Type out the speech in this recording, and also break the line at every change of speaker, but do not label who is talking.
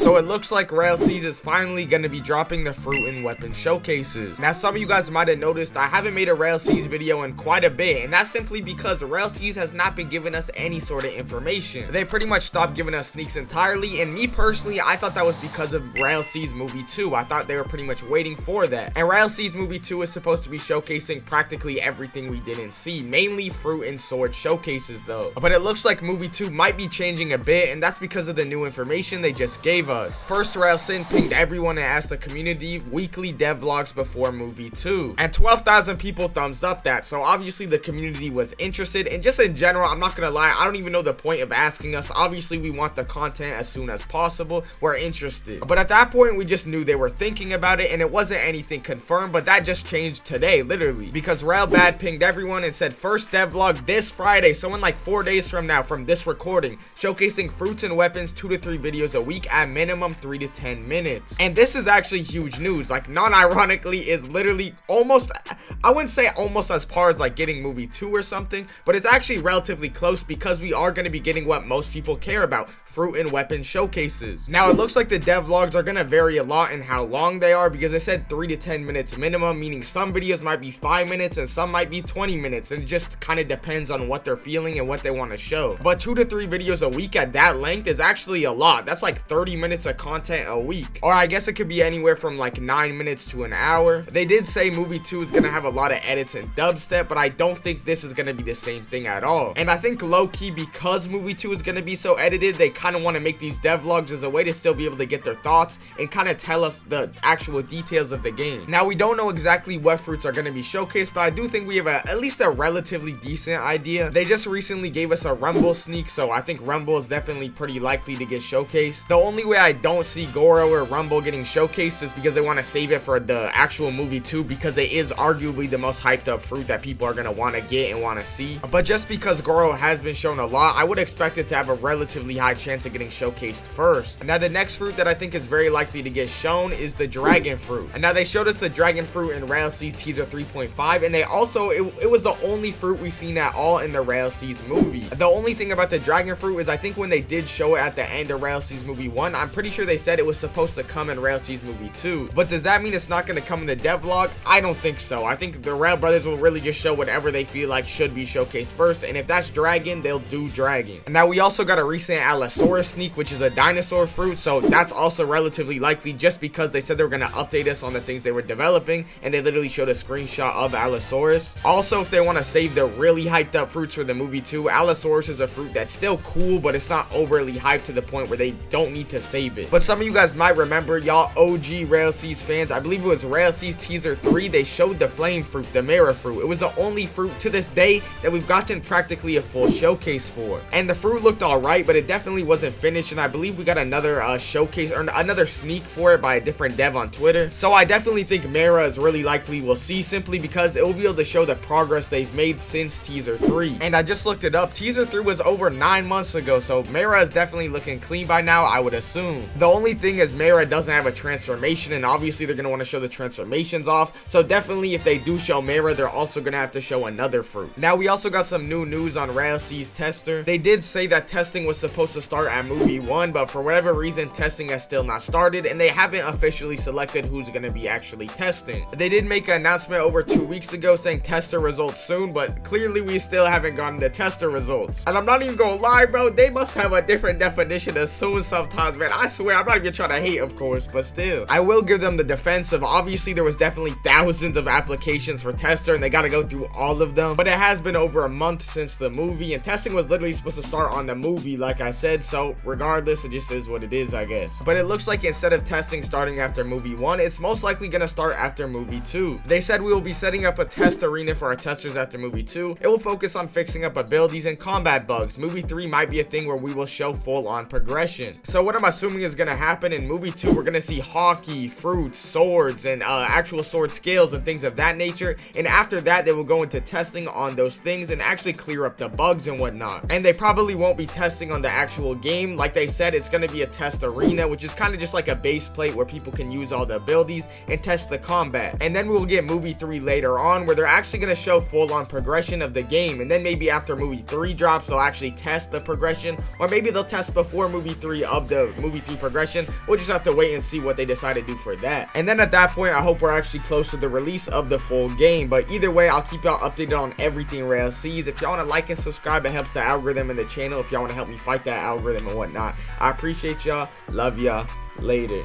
So it looks like Rell Seas is finally going to be dropping the fruit and weapon showcases. Now some of you guys might have noticed I haven't made a Rell Seas video in quite a bit, and that's simply because Rell Seas has not been giving us any sort of information. They pretty much stopped giving us sneaks entirely, and me personally, I thought that was because of Rell Seas movie 2. I thought they were pretty much waiting for that. And Rell Seas movie 2 is supposed to be showcasing practically everything we didn't see, mainly fruit and sword showcases though. But it looks like movie 2 might be changing a bit, and that's because of the new information they just gave us. First, Rell Sin pinged everyone and asked the community weekly devlogs before movie 2, and 12,000 people thumbs up that, so obviously the community was interested. And just in general, I'm not gonna lie, I don't even know the point of asking us. Obviously we want the content as soon as possible, we're interested. But at that point we just knew they were thinking about it, and it wasn't anything confirmed, but that just changed today literally, because Rell Bad pinged everyone and said first devlog this Friday, so in like 4 days from now from this recording, showcasing fruits and weapons, 2 to 3 videos a week at minimum 3 to 10 minutes. And this is actually huge news, like non-ironically is literally almost, I wouldn't say almost as far as like getting movie 2 or something, but it's actually relatively close because we are going to be getting what most people care about, fruit and weapon showcases. Now it looks like the devlogs are going to vary a lot in how long they are, because it said 3 to 10 minutes minimum, meaning some videos might be 5 minutes and some might be 20 minutes, and it just kind of depends on what they're feeling and what they want to show. But 2 to 3 videos a week at that length is actually a lot. That's like 30 minutes of content a week, or I guess it could be anywhere from like 9 minutes to an hour. They did say movie 2 is going to have a lot of edits and dubstep, but I don't think this is going to be the same thing at all. And I think low-key, because movie 2 is going to be so edited, they kind of want to make these devlogs as a way to still be able to get their thoughts and kind of tell us the actual details of the game. Now we don't know exactly what fruits are going to be showcased, but I do think we have at least a relatively decent idea. They just recently gave us a Rumble sneak, so I think Rumble is definitely pretty likely to get showcased. The only way I don't see Goro or Rumble getting showcased is because they want to save it for the actual movie 2, because it is arguably the most hyped up fruit that people are going to want to get and want to see. But just because Goro has been shown a lot, I would expect it to have a relatively high chance of getting showcased first. Now the next fruit that I think is very likely to get shown is the dragon fruit. And now they showed us the dragon fruit in Rell Seas teaser 3.5, and they also, it was the only fruit we've seen at all in the Rell Seas movie. The only thing about the dragon fruit is I think when they did show it at the end of Rell Seas movie 1, I'm pretty sure they said it was supposed to come in Rell Seas movie 2. But does that mean it's not going to come in the devlog? I don't think so. I think the Rell brothers will really just show whatever they feel like should be showcased first, and if that's dragon, they'll do dragon. Now we also got a recent Allosaurus sneak, which is a dinosaur fruit, so that's also relatively likely just because they said they were going to update us on the things they were developing, and they literally showed a screenshot of Allosaurus. Also, if they want to save the really hyped up fruits for the movie 2, Allosaurus is a fruit that's still cool, but it's not overly hyped to the point where they don't need to save it. But some of you guys might remember, y'all OG Rell Seas fans, I believe it was Rell Seas teaser 3, they showed the flame fruit, the Mara fruit. It was the only fruit to this day that we've gotten practically a full showcase for, and the fruit looked alright, but it definitely wasn't finished, and I believe we got another showcase or another sneak for it by a different dev on Twitter. So I definitely think Mara is really likely we'll see, simply because it will be able to show the progress they've made since teaser 3. And I just looked it up, teaser 3 was over 9 months ago, so Mara is definitely looking clean by now, I would assume. The only thing is Mara doesn't have a transformation, and obviously they're going to want to show the transformations off, so definitely if they do show Mara, they're also going to have to show another fruit. Now we also got some new news on Rell Seas tester. They did say that testing was supposed to start at movie 1, but for whatever reason testing has still not started, and they haven't officially selected who's going to be actually testing. They did make an announcement over 2 weeks ago saying tester results soon, but clearly we still haven't gotten the tester results. And I'm not even gonna lie, bro, they must have a different definition of soon sometimes, man. I swear, I'm not even trying to hate, of course, but still, I will give them the defense of obviously there was definitely thousands of applications for tester, and they got to go through all of them, but it has been over a month since the movie, and testing was literally supposed to start on the movie, like I said, so regardless, it just is what it is, I guess. But it looks like instead of testing starting after movie 1, it's most likely gonna start after movie 2. They said we will be setting up a test arena for our testers after movie 2. It will focus on fixing up abilities and combat bugs. Movie 3 might be a thing where we will show full-on progression. So what I'm assuming is gonna happen in movie 2, we're gonna see hockey, fruits, swords, and actual sword skills and things of that nature, and after that they will go into testing on those things and actually clear up the bugs and whatnot. And they probably won't be testing on the actual game. Like they said, it's going to be a test arena, which is kind of just like a base plate where people can use all the abilities and test the combat. And then we'll get movie 3 later on, where they're actually going to show full-on progression of the game, and then maybe after movie 3 drops they'll actually test the progression, or maybe they'll test before movie 3 of the movie MP3 progression. We'll just have to wait and see what they decide to do for that. And then at that point, I hope we're actually close to the release of the full game. But either way, I'll keep y'all updated on everything Rell Seas. If y'all want to like and subscribe, it helps the algorithm in the channel. If y'all want to help me fight that algorithm and whatnot, I appreciate y'all. Love y'all. Later.